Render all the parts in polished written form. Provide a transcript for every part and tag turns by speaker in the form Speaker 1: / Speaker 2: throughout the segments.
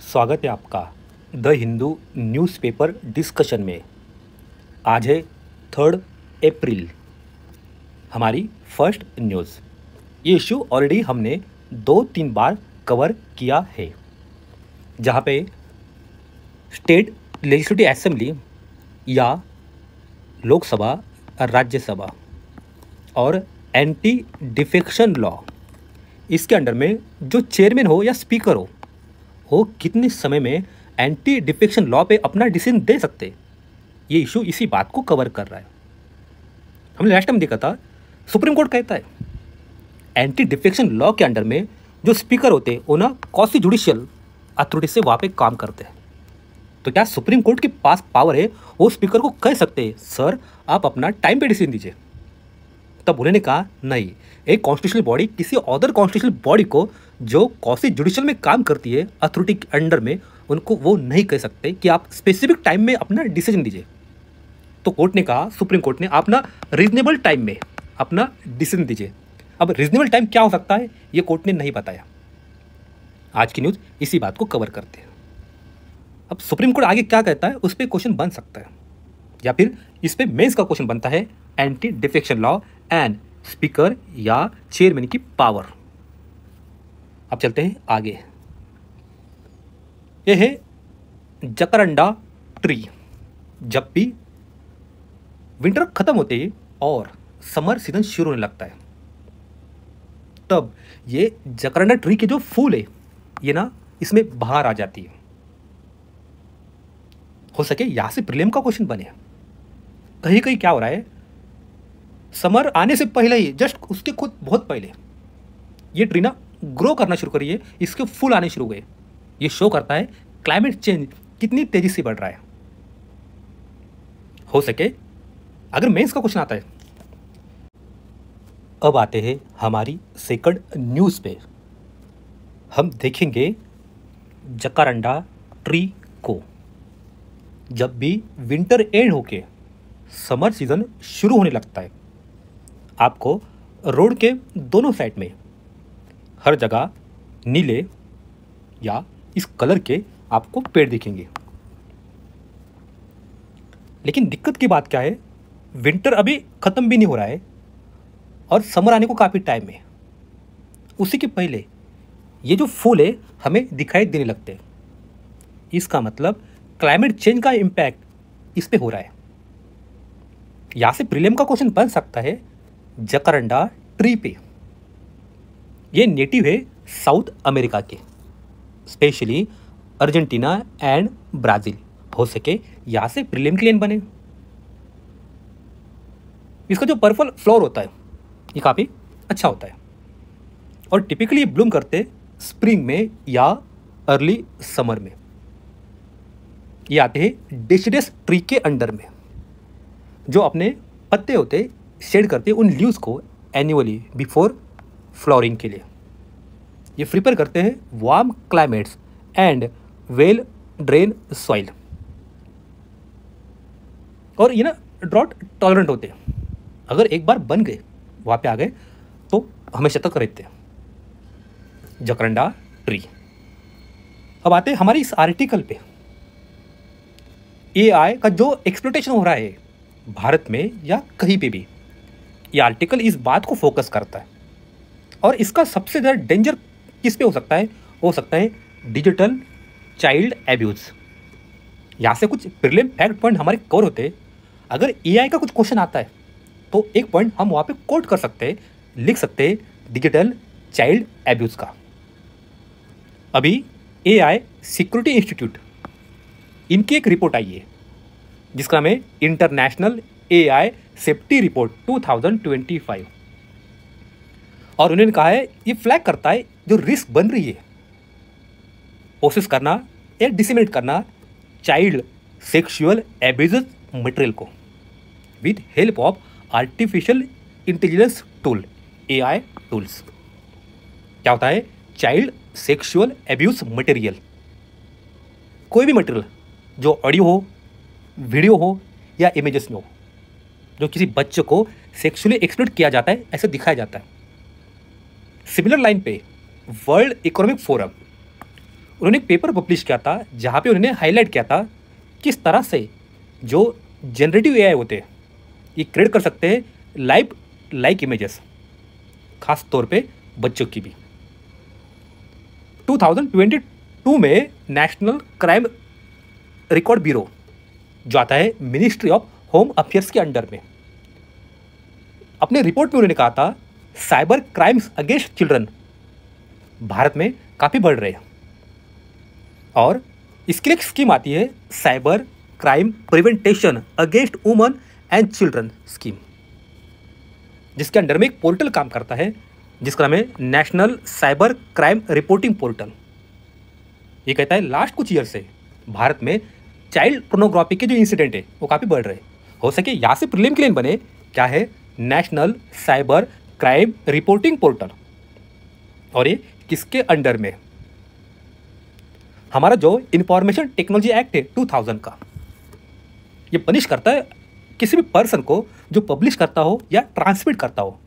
Speaker 1: स्वागत है आपका द हिंदू न्यूज़पेपर डिस्कशन में। आज है 3 अप्रैल। हमारी फर्स्ट न्यूज़। ये इशू ऑलरेडी हमने 2-3 बार कवर किया है, जहाँ पे स्टेट लेजिस्लेटिव असेंबली या लोकसभा, राज्यसभा और एंटी डिफेक्शन लॉ, इसके अंडर में जो चेयरमैन हो या स्पीकर हो, वो कितने समय में एंटी डिफेक्शन लॉ पे अपना डिसीजन दे सकते, ये इशू इसी बात को कवर कर रहा है। हमने लास्ट टाइम देखा था, सुप्रीम कोर्ट कहता है एंटी डिफेक्शन लॉ के अंडर में जो स्पीकर होते हैं वो ना क्वासी जुडिशियल अथॉरिटी से वहाँ पे काम करते हैं। तो क्या सुप्रीम कोर्ट के पास पावर है वो स्पीकर को कह सकते हैं सर आप अपना टाइम पे डिसीजन दीजिए? तब उन्होंने कहा नहीं, एक कॉन्स्टिट्यूशनल बॉडी किसी अदर कॉन्स्टिट्यूशनल बॉडी को जो क्वासी जुडिशियल में काम करती है अथॉरिटी के अंडर में, उनको वो नहीं कह सकते कि आप स्पेसिफिक टाइम में अपना डिसीजन दीजिए। तो कोर्ट ने कहा, सुप्रीम कोर्ट ने, आप ना रीजनेबल टाइम में अपना डिसीजन दीजिए। अब रीजनेबल टाइम क्या हो सकता है ये कोर्ट ने नहीं बताया। आज की न्यूज़ इसी बात को कवर करते हैं। अब सुप्रीम कोर्ट आगे क्या कहता है उस पर क्वेश्चन बन सकता है, या फिर इस पे मेंस का क्वेश्चन बनता है, anti defection law and speaker या चेयरमैन की पावर। अब चलते हैं आगे। यह है जकरंडा ट्री। जब भी विंटर खत्म होते है और समर सीजन शुरू होने लगता है, तब ये जकरंडा ट्री के जो फूल है ये ना इसमें बाहर आ जाती है। हो सके यहां से प्रीलिम का क्वेश्चन बने। कहीं कहीं क्या हो रहा है, समर आने से पहले ही, जस्ट उसके खुद बहुत पहले, ये ट्री ना ग्रो करना शुरू करी है, इसके फूल आने शुरू हुए। ये शो करता है क्लाइमेट चेंज कितनी तेजी से बढ़ रहा है। हो सके अगर मेंस का क्वेश्चन आता है। अब आते हैं हमारी सेकंड न्यूज़ पे। हम देखेंगे जकारांडा ट्री को। जब भी विंटर एंड होके समर सीजन शुरू होने लगता है, आपको रोड के दोनों साइड में हर जगह नीले या इस कलर के आपको पेड़ दिखेंगे। लेकिन दिक्कत की बात क्या है, विंटर अभी ख़त्म भी नहीं हो रहा है और समर आने को काफ़ी टाइम है। उसी के पहले ये जो फूल है हमें दिखाई देने लगते हैं। इसका मतलब क्लाइमेट चेंज का इम्पैक्ट इस पे हो रहा है। यहाँ से प्रीलिम का क्वेश्चन बन सकता है जकरंडा ट्री पे। ये नेटिव है साउथ अमेरिका के, स्पेशली अर्जेंटीना एंड ब्राज़ील। हो सके यहाँ से प्रीलिम के लिए बने। इसका जो पर्पल फ्लावर होता है ये काफ़ी अच्छा होता है और टिपिकली ब्लूम करते स्प्रिंग में या अर्ली समर में। ये आते हैं डेसिडस ट्री के अंडर में, जो अपने पत्ते होते शेड करते उन लीव्स को एनुअली बिफोर फ्लावरिंग के लिए। ये प्रिपेयर करते हैं warm climates and well drain soil, और ये ना ड्रॉट टॉलरेंट होते हैं। अगर एक बार बन गए, वहाँ पे आ गए, तो हमेशा तक रहते हैं जकरंडा ट्री। अब आते हैं हमारी इस आर्टिकल पे। एआई का जो एक्सप्लोटेशन हो रहा है भारत में या कहीं पे भी, ये आर्टिकल इस बात को फोकस करता है। और इसका सबसे ज़्यादा डेंजर किस पे हो सकता है? हो सकता है डिजिटल चाइल्ड एब्यूज़। यहाँ से कुछ प्रीलिम फैक्ट पॉइंट हमारे कवर होते हैं। अगर एआई का कुछ क्वेश्चन आता है तो एक पॉइंट हम वहाँ पे कोट कर सकते हैं, लिख सकते हैं डिजिटल चाइल्ड एब्यूज़ का। अभी एआई सिक्योरिटी इंस्टीट्यूट, इनकी एक रिपोर्ट आई है जिसका नाम है इंटरनेशनल एआई सेफ्टी रिपोर्ट 2025। और उन्होंने कहा है ये फ्लैग करता है जो रिस्क बन रही है प्रोसेस करना या डिसेमिनेट करना चाइल्ड सेक्सुअल एब्यूज मटेरियल को with help of artificial intelligence tool, AI tools. क्या होता है चाइल्ड सेक्सुअल एब्यूज मटेरियल? कोई भी मटेरियल जो ऑडियो हो, वीडियो हो या इमेजेस में हो, जो किसी बच्चे को सेक्सुअली एक्सप्लॉइट किया जाता है, ऐसे दिखाया जाता है। सिमिलर लाइन पे वर्ल्ड इकोनॉमिक फोरम उन्होंने एक पेपर पब्लिश किया था जहाँ पे उन्होंने हाईलाइट किया था किस तरह से जो जनरेटिव एआई होते हैं ये क्रिएट कर सकते हैं लाइक इमेजेस, खास तौर पे बच्चों की भी। 2022 में नेशनल क्राइम रिकॉर्ड ब्यूरो जो आता है मिनिस्ट्री ऑफ होम अफेयर्स के अंडर में, अपने रिपोर्ट में उन्होंने कहा था cyber crimes against children Bharat में काफ़ी बढ़ रहे हैं और इसके लिए एक स्कीम आती है cyber crime prevention against woman and children scheme, जिसके अंडर में एक पोर्टल काम करता है जिसका नाम है national cyber crime reporting portal. ये कहता है लास्ट कुछ ईयर से भारत में चाइल्ड पोर्नोग्राफी के जो इंसिडेंट है वो काफ़ी बढ़ रहे हैं। हो सके यहाँ से प्रीलिम क्लेम बने क्या है national cyber crime reporting portal, और ये किसके अंडर में? हमारा जो इंफॉर्मेशन टेक्नोलॉजी एक्ट है 2000 का, ये पनिश करता है किसी भी पर्सन को जो पब्लिश करता हो या ट्रांसमिट करता हो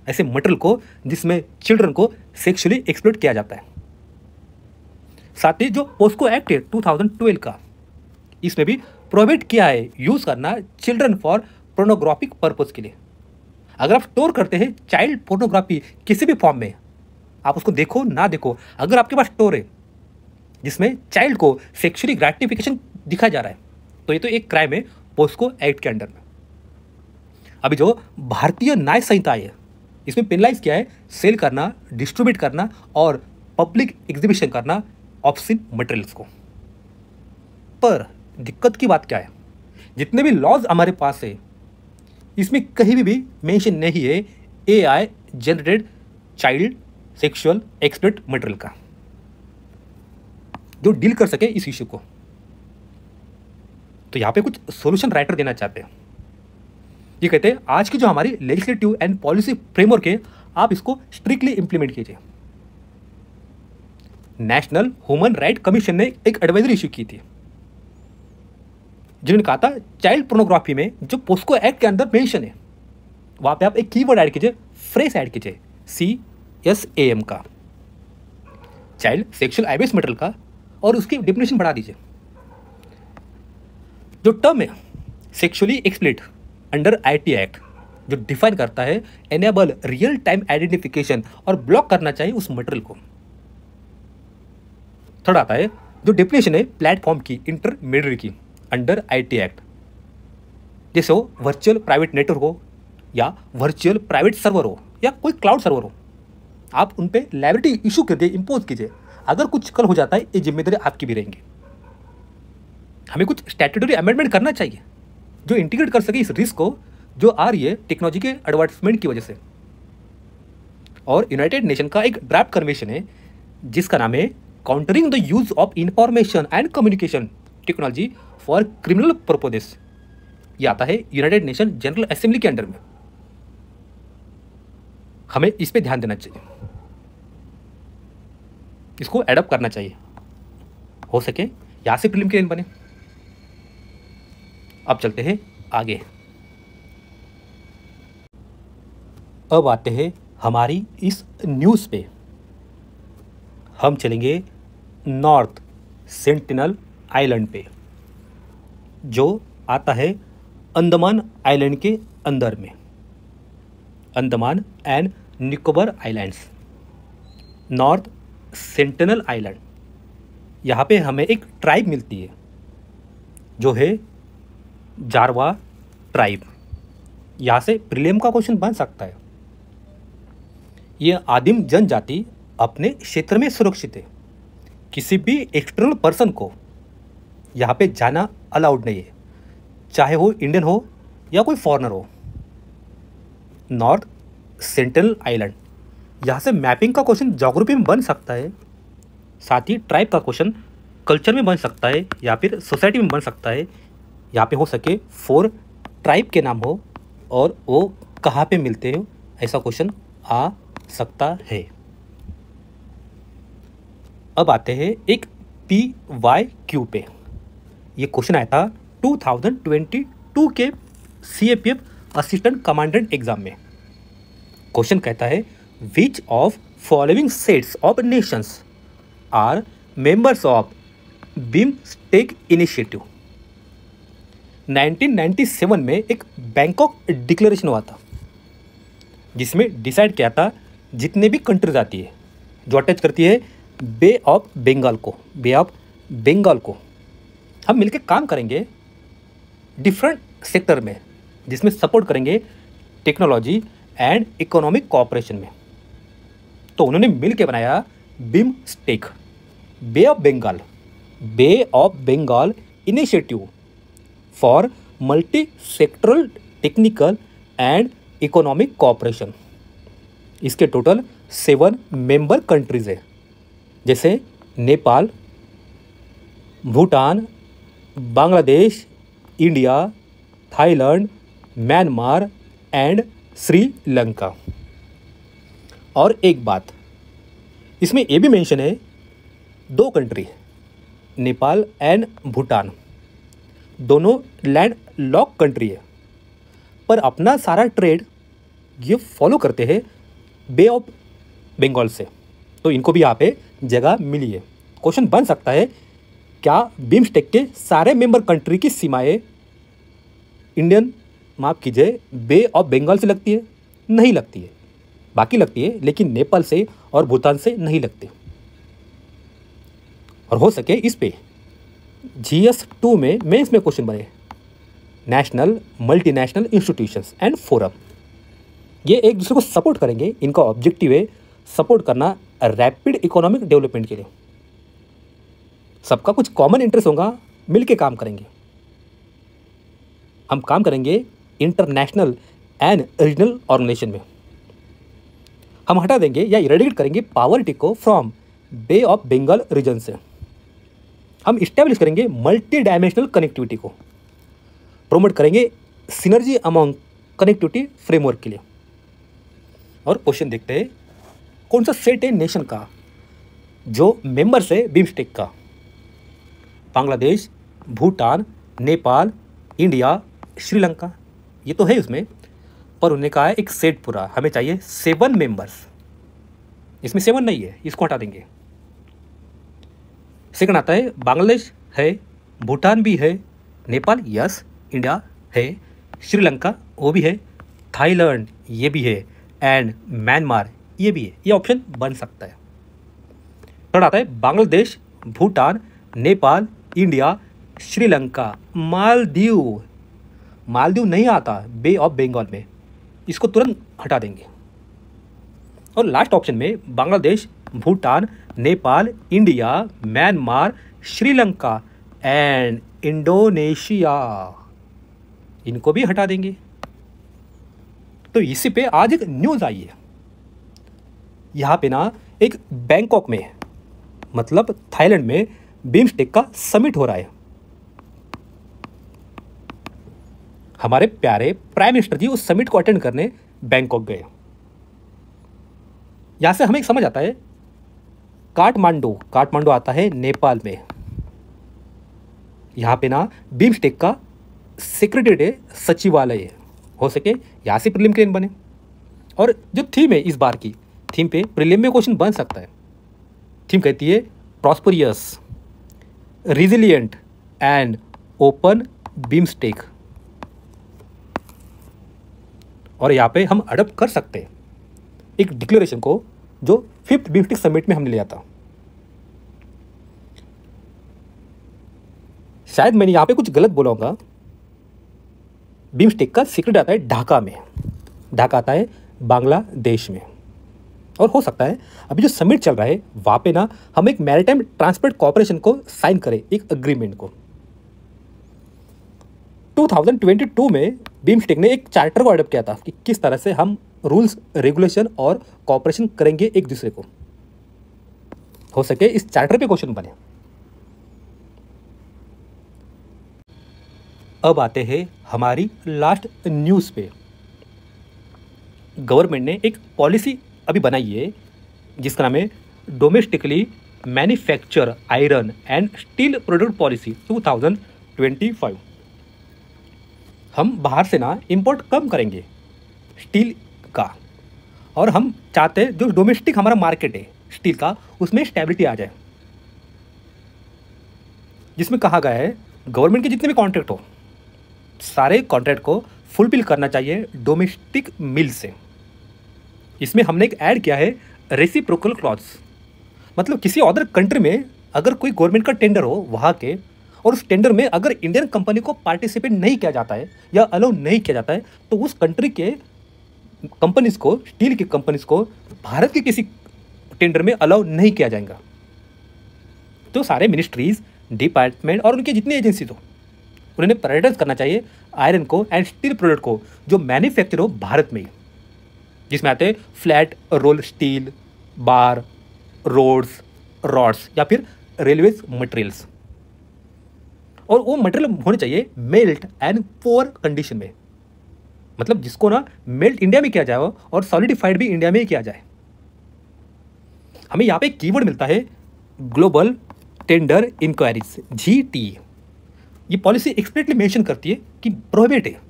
Speaker 1: ऐसे मटेरियल को जिसमें चिल्ड्रन को सेक्सुअली एक्सप्लॉइट किया जाता है। साथ ही जो पोस्को एक्ट है 2012 का, इसमें भी प्रोहिबिट किया है यूज़ करना चिल्ड्रन फॉर पोर्नोग्राफिक पर्पस के लिए। अगर आप स्टोर करते हैं चाइल्ड पोर्नोग्राफी किसी भी फॉर्म में, आप उसको देखो ना देखो, अगर आपके पास स्टोर है जिसमें चाइल्ड को सेक्सुअली ग्रेटिफिकेशन दिखाया जा रहा है तो ये तो एक क्राइम है पोस्को एक्ट के अंडर में। अभी जो भारतीय न्याय संहिता है इसमें पेनलाइज किया है सेल करना, डिस्ट्रीब्यूट करना और पब्लिक एग्जीबिशन करना ऑब्ससीन मटेरियल्स को। पर दिक्कत की बात क्या है, जितने भी लॉज हमारे पास है इसमें कहीं भी मेंशन नहीं है AI generated child sexual exploit material का जो डील कर सके इस इश्यू को। तो यहाँ पे कुछ सॉल्यूशन राइटर देना चाहते हैं। ये कहते हैं आज की जो हमारी लेजिस्लेटिव एंड पॉलिसी फ्रेमवर्क है आप इसको स्ट्रिक्टली इंप्लीमेंट कीजिए। नेशनल ह्यूमन राइट कमीशन ने एक एडवाइजरी इश्यू की थी जिन्होंने कहा था चाइल्ड पोर्नोग्राफी में जो पोस्को एक्ट के अंदर मेंशन है वहां पे आप एक कीवर्ड ऐड कीजिए, फ्रेज ऐड कीजिए CSAM का, चाइल्ड सेक्सुअल एब्यूज मटेरियल का, और उसकी डेफिनेशन बढ़ा दीजिए। जो टर्म है सेक्सुअली एक्सप्लिट अंडर IT एक्ट जो डिफाइन करता है एनेबल रियल टाइम आइडेंटिफिकेशन और ब्लॉक करना चाहिए उस मटेरियल को। थर्ड आता है जो डेफिनेशन है प्लेटफॉर्म की इंटरमीडिएट की अंडर IT एक्ट, जैसे हो वर्चुअल प्राइवेट नेटवर्क हो या वर्चुअल प्राइवेट सर्वर हो या कोई क्लाउड सर्वर हो, आप उन पे लायबिलिटी इशू कर दे, इम्पोज कीजिए। अगर कुछ कल हो जाता है ये जिम्मेदारी आपकी भी रहेंगी। हमें कुछ स्टैट्यूटरी अमेंडमेंट करना चाहिए जो इंटीग्रेट कर सके इस रिस्क को जो आ रही है टेक्नोलॉजी के एडवांसमेंट की वजह से। और यूनाइटेड नेशन का एक ड्राफ्ट कन्वेंशन है जिसका नाम है countering the use of information and communication technology for criminal purposes. ये आता है यूनाइटेड नेशन जनरल असेंबली के अंडर में। हमें इस पे ध्यान देना चाहिए, इसको एडॉप्ट करना चाहिए, हो सके यहाँ से प्रीलिम के दिन बने। अब चलते हैं आगे। अब आते हैं हमारी इस न्यूज़ पे। हम चलेंगे नॉर्थ सेंटिनल आइलैंड पे जो आता है अंडमान आइलैंड के अंदर में, Andaman and Nicobar islands, north sentinel island. यहाँ पे हमें एक ट्राइब मिलती है जो है जारवा ट्राइब। यहाँ से प्रीलिम का क्वेश्चन बन सकता है। ये आदिम जनजाति अपने क्षेत्र में सुरक्षित है, किसी भी एक्सटर्नल पर्सन को यहाँ पे जाना अलाउड नहीं है, चाहे वो इंडियन हो या कोई फॉरेनर हो। नॉर्थ सेंटिनल आइलैंड, यहाँ से मैपिंग का क्वेश्चन ज्योग्राफी में बन सकता है, साथ ही ट्राइब का क्वेश्चन कल्चर में बन सकता है या फिर सोसाइटी में बन सकता है। यहाँ पे हो सके 4 ट्राइब के नाम हो और वो कहाँ पे मिलते हो, ऐसा क्वेश्चन आ सकता है। अब आते हैं एक PYQ पे। ये क्वेश्चन आया था 2022 के CAPF असिस्टेंट कमांडेंट एग्जाम में। क्वेश्चन कहता है which of following sets of nations are members of BIMSTEC initiative. 1997 में एक बैंकॉक डिक्लेरेशन हुआ था जिसमें डिसाइड किया था जितने भी कंट्रीज आती है जो अटैच करती है बे ऑफ बंगाल को, हम मिलकर काम करेंगे डिफरेंट सेक्टर में, जिसमें सपोर्ट करेंगे टेक्नोलॉजी एंड इकोनॉमिक कोऑपरेशन में। तो उन्होंने मिलकर बनाया BIMSTEC, bay of Bengal initiative for multi sectoral technical and economic cooperation. इसके टोटल 7 मेंबर कंट्रीज है, जैसे Nepal, Bhutan, Bangladesh, India, Thailand, Myanmar and Sri Lanka. और एक बात इसमें ये भी मेंशन है, 2 कंट्री नेपाल एंड भूटान दोनों लैंड लॉक कंट्री है, पर अपना सारा ट्रेड ये फॉलो करते हैं बे ऑफ बंगाल से, तो इनको भी यहाँ पे जगह मिली है। क्वेश्चन बन सकता है, क्या बिम्स्टेक के सारे मेंबर कंट्री की सीमाएं इंडियन बे ऑफ बंगाल से लगती है? नहीं लगती है, बाकी लगती है, लेकिन नेपाल से और भूटान से नहीं लगती। और हो सके इस पे GS2 में मेंस में क्वेश्चन बने, national multinational institutions and forum, ये एक दूसरे को सपोर्ट करेंगे। इनका ऑब्जेक्टिव है सपोर्ट करना रैपिड इकोनॉमिक डेवलपमेंट के लिए। सबका कुछ कॉमन इंटरेस्ट होगा, मिलके काम करेंगे। हम काम करेंगे इंटरनेशनल एंड रीजनल ऑर्गेनाइजेशन में। हम हटा देंगे या इरेडिकेट करेंगे पॉवर्टी को from bay of Bengal region से। हम इस्टेब्लिश करेंगे मल्टी डायमेंशनल कनेक्टिविटी को, प्रमोट करेंगे सिनर्जी अमॉन्ग कनेक्टिविटी फ्रेमवर्क के लिए। और क्वेश्चन देखते हैं, कौन सा सेट है नेशन का जो मेंबर्स है बिम्स्टेक का? बांग्लादेश, भूटान, नेपाल, इंडिया, श्रीलंका, ये तो है उसमें, पर उन्होंने कहा है एक सेट पूरा, हमें चाहिए 7 मेंबर्स। इसमें 7 नहीं है, इसको हटा देंगे। सेकंड आता है बांग्लादेश है, भूटान भी है, नेपाल यस, इंडिया है, श्रीलंका वो भी है, थाईलैंड ये भी है, एंड म्यांमार ये भी है। ये ऑप्शन बन सकता है। थर्ड आता है बांग्लादेश, भूटान, नेपाल, इंडिया, श्रीलंका, मालदीव नहीं आता बे ऑफ बंगाल में, इसको तुरंत हटा देंगे। और लास्ट ऑप्शन में Bangladesh, Bhutan, Nepal, India, Myanmar, Sri Lanka and Indonesia, इनको भी हटा देंगे। तो इसी पे आज एक न्यूज़ आई है, यहाँ पे ना एक बैंकॉक में मतलब थाईलैंड में बिम्स्टेक का समिट हो रहा है। हमारे प्यारे प्राइम मिनिस्टर जी उस समिट को अटेंड करने बैंकॉक गए। यहां से हमें एक समझ आता है, काठमांडू आता है नेपाल में। यहाँ पे ना बिम्स्टेक का सेक्रेटरीट है, सचिवालय है। हो सके यहाँ से प्रीलिम क्लियर बने। और जो थीम है इस बार की, थीम पे प्रीलिम में क्वेश्चन बन सकता है। थीम कहती है प्रॉस्परियस, रिजिलियंट एंड ओपन बिम्स्टेक। और यहाँ पे हम अडॉप्ट कर सकते हैं एक डिक्लेरेशन को जो 5th बिम्स्टेक समिट में हमने लिया था। शायद मैंने यहाँ पे कुछ गलत बोला होगा। बिम्स्टेक का सीक्रेट आता है ढाका में, ढाका आता है बांग्लादेश में। और हो सकता है अभी जो समिट चल रहा है वहाँ पे ना हम एक मैरीटाइम ट्रांसपोर्ट कॉर्पोरेशन को साइन करें, एक अग्रीमेंट को। 2022 में बिम्स्टेक ने एक चार्टर को अडॉप्ट किया था कि किस तरह से हम रूल्स, रेगुलेशन और कॉर्पोरेशन करेंगे एक दूसरे को। हो सके इस चार्टर पे क्वेश्चन बने। अब आते हैं हमारी लास्ट न्यूज़ पे। गवर्नमेंट ने एक पॉलिसी अभी बनाई है जिसका नाम है domestically manufacture iron and steel product policy 2025। हम बाहर से ना इंपोर्ट कम करेंगे स्टील का, और हम चाहते हैं जो डोमेस्टिक हमारा मार्केट है स्टील का उसमें स्टेबिलिटी आ जाए। जिसमें कहा गया है गवर्नमेंट के जितने भी कॉन्ट्रैक्ट हो सारे कॉन्ट्रैक्ट को फुलफिल करना चाहिए डोमेस्टिक मिल से। इसमें हमने एक ऐड किया है रेसिप्रोकल क्लॉज, मतलब किसी अदर कंट्री में अगर कोई गवर्नमेंट का टेंडर हो वहाँ के, और उस टेंडर में अगर इंडियन कंपनी को पार्टिसिपेट नहीं किया जाता है या अलाउ नहीं किया जाता है तो उस कंट्री के कंपनीज को, स्टील की कंपनीज को भारत के किसी टेंडर में अलाउ नहीं किया जाएगा। तो सारे मिनिस्ट्रीज, डिपार्टमेंट और उनके जितने एजेंसीज हो उन्हें प्रायोरिटाइज करना चाहिए आयरन को एंड स्टील प्रोडक्ट को जो मैन्युफैक्चर हो भारत में ही, जिसमें आते हैं फ्लैट रोल स्टील, बार, रोड्स, रॉड्स या फिर रेलवेज मटेरियल्स। और वो मटेरियल होने चाहिए मेल्ट एंड पोर कंडीशन में, मतलब जिसको ना मेल्ट इंडिया में किया जाए और सॉलिडिफाइड भी इंडिया में ही किया जाए। हमें यहाँ पे कीवर्ड मिलता है ग्लोबल टेंडर इंक्वायरीज, GT। ये पॉलिसी एक्सप्लिसिटली मेंशन करती है कि प्रोहिबिट है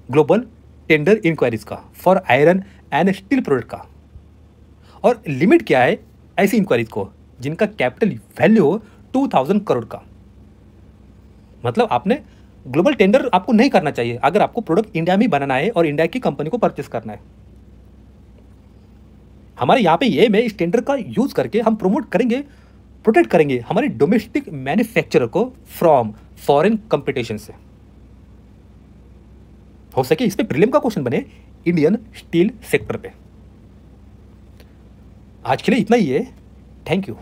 Speaker 1: ग्लोबल टेंडर इंक्वायरीज का for iron and steel product का, और लिमिट क्या है ऐसी इंक्वायरीज को जिनका कैपिटल वैल्यू हो 2000 करोड़ का। मतलब आपने ग्लोबल टेंडर आपको नहीं करना चाहिए अगर आपको प्रोडक्ट इंडिया में बनाना है और इंडिया की कंपनी को परचेस करना है। हमारे यहाँ पे ये में इस टेंडर का यूज करके हम प्रमोट करेंगे, प्रोटेक्ट करेंगे हमारे डोमेस्टिक मैन्युफैक्चरर को फ्रॉम फॉरेन कंपटीशन से। हो सके इस पे प्रीलिम का क्वेश्चन बने इंडियन स्टील सेक्टर पे। आज के लिए इतना ही है। Thank you.